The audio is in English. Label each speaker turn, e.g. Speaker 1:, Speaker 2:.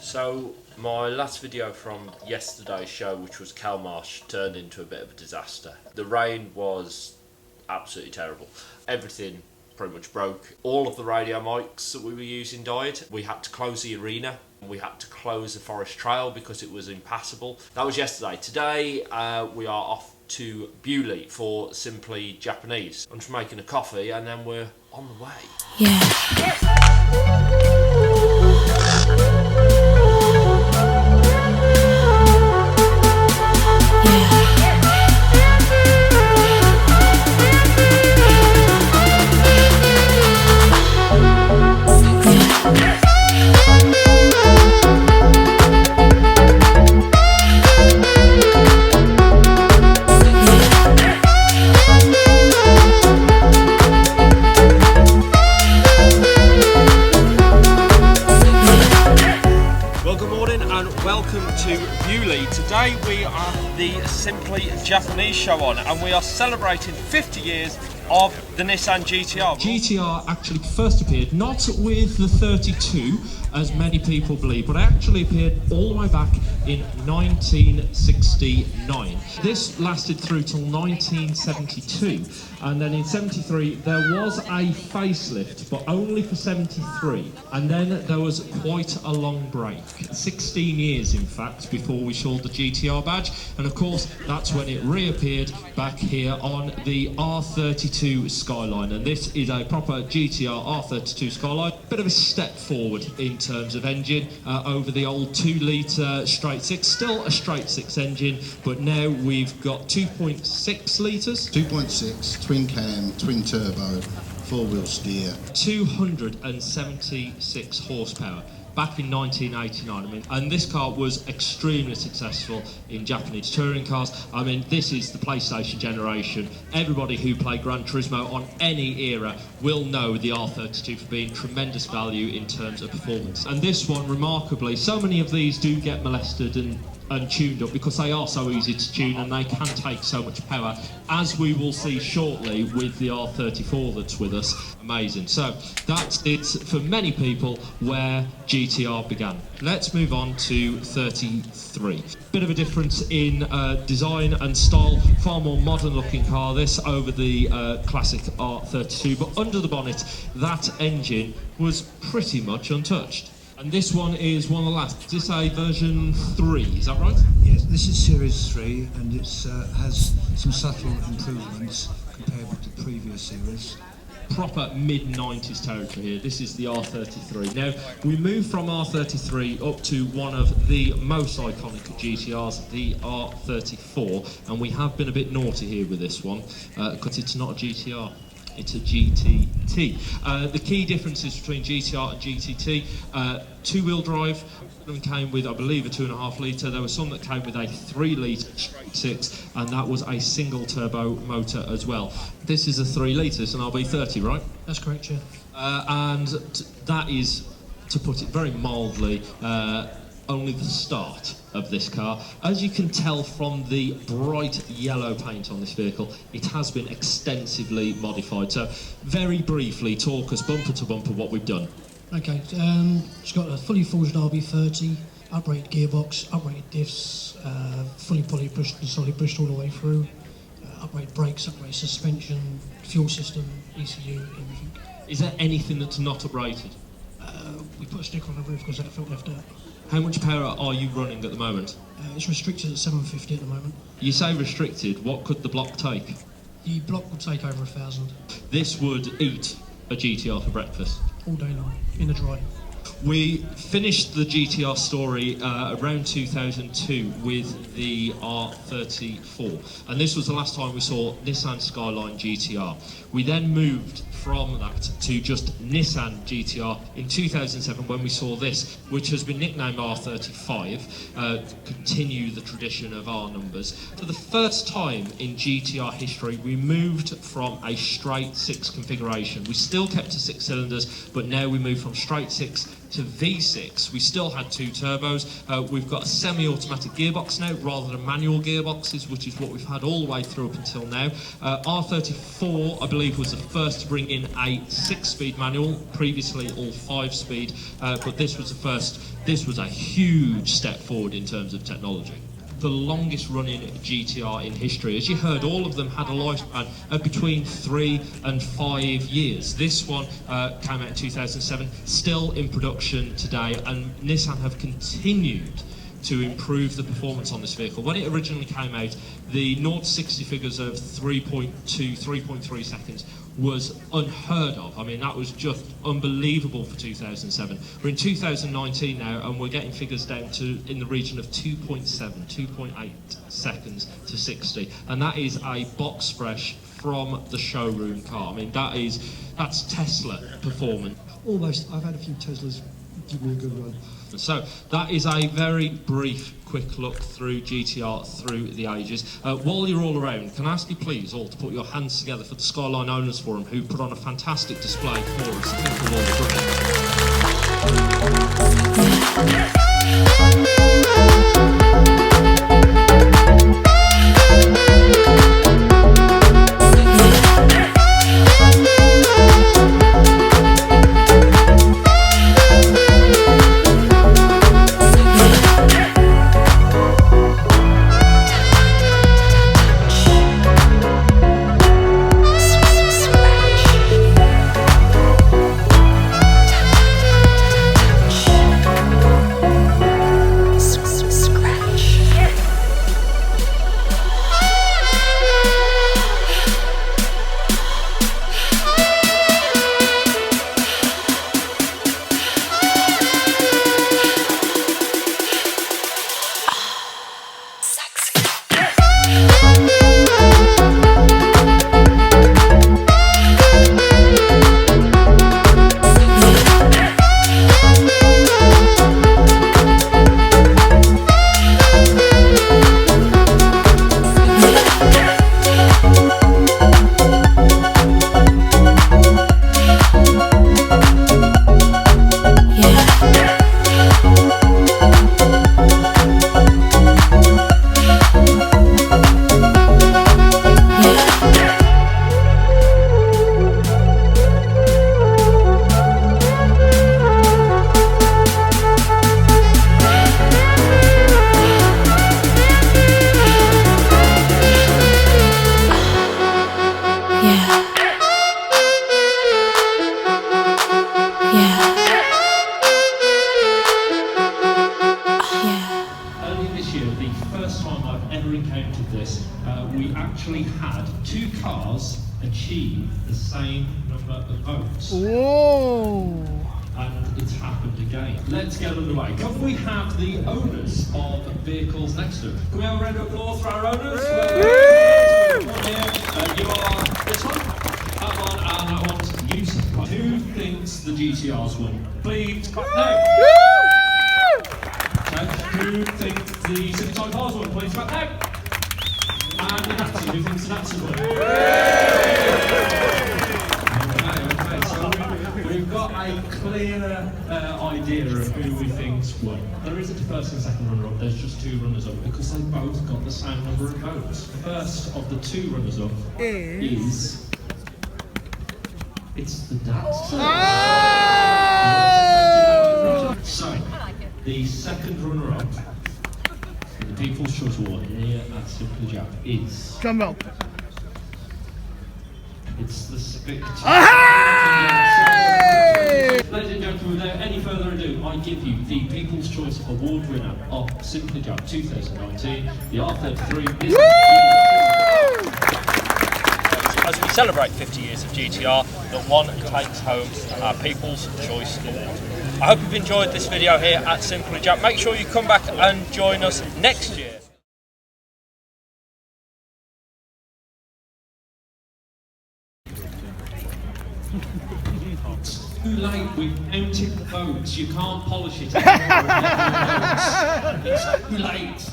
Speaker 1: So my last video from yesterday's show, which was Kelmarsh, turned into a bit of a disaster. The rain was absolutely terrible. Everything pretty much broke. All of the radio mics that we were using died. We had to close the arena. We had to close the forest trail because it was impassable. That was yesterday. Today we are off to Beaulieu for Simply Japanese. I'm just making a coffee and then we're on the way. Yeah. To Beaulieu. Today we are at the Simply Japanese show on, and we are celebrating 50 years of the Nissan GTR.
Speaker 2: GTR actually first appeared not with the 32 as many people believe, but actually appeared all the way back in 1969. This lasted through till 1972, and then in 73 there was a facelift, but only for 73, and then there was quite a long break, 16 years in fact, before we saw the GTR badge, and of course that's when it reappeared back here on the R32 Skyline, and this is a proper GTR R32 Skyline. Bit of a step forward in terms of engine over the old 2 litre straight 6, still a straight 6 engine, but now we've got 2.6 litres.
Speaker 3: 2.6, twin cam, twin turbo, 4-wheel steer.
Speaker 2: 276 horsepower. Back in 1989, and this car was extremely successful in Japanese touring cars. I mean, this is the PlayStation generation. Everybody who played Gran Turismo on any era will know the R32 for being tremendous value in terms of performance. And this one, remarkably, so many of these do get molested and tuned up because they are so easy to tune and they can take so much power, as we will see shortly with the R34 that's with us. Amazing. So that's it for many people where GTR began. Let's move on to 33. Bit of a difference in design and style, far more modern looking car this over the classic R32, but under the bonnet that engine was pretty much untouched. And this one is one of the last. Is this a version 3, is that right?
Speaker 4: Yes, this is Series 3, and it has some subtle improvements compared with the previous series.
Speaker 2: Proper mid-90s territory here. This is the R33. Now, we move from R33 up to one of the most iconic of GTRs, the R34, and we have been a bit naughty here with this one, because it's not a GTR. It's a GTT. The key differences between GTR and GTT, 2-wheel drive, them came with, I believe, a 2.5 litre. There were some that came with a 3 litre straight 6, and that was a single turbo motor as well. This is a 3 litres, and I'll be 30, right?
Speaker 4: That's correct, yeah.
Speaker 2: And that is, to put it very mildly, only the start of this car. As you can tell from the bright yellow paint on this vehicle, it has been extensively modified. So very briefly, talk us bumper to bumper what we've done.
Speaker 5: Okay, it's got a fully forged RB30, uprated gearbox, uprated diffs, fully poly-brushed and solid brushed all the way through, uprated brakes, uprated suspension, fuel system, ECU, everything.
Speaker 2: Is there anything that's not uprated?
Speaker 5: We put a sticker on the roof because that felt left out.
Speaker 2: How much power are you running at the moment?
Speaker 5: It's restricted at 750 at the moment.
Speaker 2: You say restricted, what could the block take?
Speaker 5: The block would take over 1,000.
Speaker 2: This would eat a GTR for breakfast?
Speaker 5: All day long, in the dry.
Speaker 2: We finished the GTR story around 2002 with the R34, and this was the last time we saw Nissan Skyline GTR. We then moved from that to just Nissan GTR in 2007 when we saw this, which has been nicknamed R35, continue the tradition of R numbers. For the first time in GTR history, we moved from a straight 6 configuration. We still kept to 6 cylinders, but now we moved from straight 6 to V6. We still had 2 turbos. We've got a semi-automatic gearbox now rather than manual gearboxes, which is what we've had all the way through up until now. R34, I believe, believe was the first to bring in a 6-speed manual, previously all 5-speed, but this was the first. This was a huge step forward in terms of technology. The longest running GTR in history. As you heard, all of them had a lifespan of between 3 and 5 years. This one came out in 2007, still in production today, and Nissan have continued to improve the performance on this vehicle. When it originally came out, the 0 to 60 figures of 3.2, 3.3 seconds was unheard of. I mean, that was just unbelievable for 2007. We're in 2019 now, and we're getting figures down to in the region of 2.7, 2.8 seconds to 60, and that is a box fresh from the showroom car. I mean, that's Tesla performance.
Speaker 6: Almost. I've had a few Teslas give me a good run.
Speaker 2: So that is a very brief, quick look through GTR through the ages. While you're all around, can I ask you please all to put your hands together for the Skyline Owners Forum, who put on a fantastic display for us. Think of all the we actually had 2 cars achieve the same number of votes.
Speaker 7: Whoa!
Speaker 2: And it's happened again. Let's get underway. Can we have the owners of vehicles next to them? Can we have a round of applause for our owners? You are this one, that one, and that one's you. Who thinks the GTR's won? Please, no. Who thinks the Civic Type R's won? Please, no. And the Datsun, who thinks the Datsun won? Okay, so we've got a clearer idea of who we think's won. There isn't a first and second runner-up, there's just 2 runners-up because they both got the same number of votes. The first of the 2 runners-up is... It's the Datsun. So, the second runner-up in the People's Choice Award here at Simply Jap is...
Speaker 7: Drum roll.
Speaker 2: It's the Civic.
Speaker 7: Hey!
Speaker 2: Ladies and gentlemen, without any further ado, I give you the People's Choice Award winner of Simply Jap 2019, the R33.
Speaker 8: As we celebrate 50 years of GTR, that one takes home our People's Choice Award. I hope you've enjoyed this video here at Simply Jap. Make sure you come back and join us next year.
Speaker 2: Too late, we've counted the votes. You can't polish it anymore. It's too late.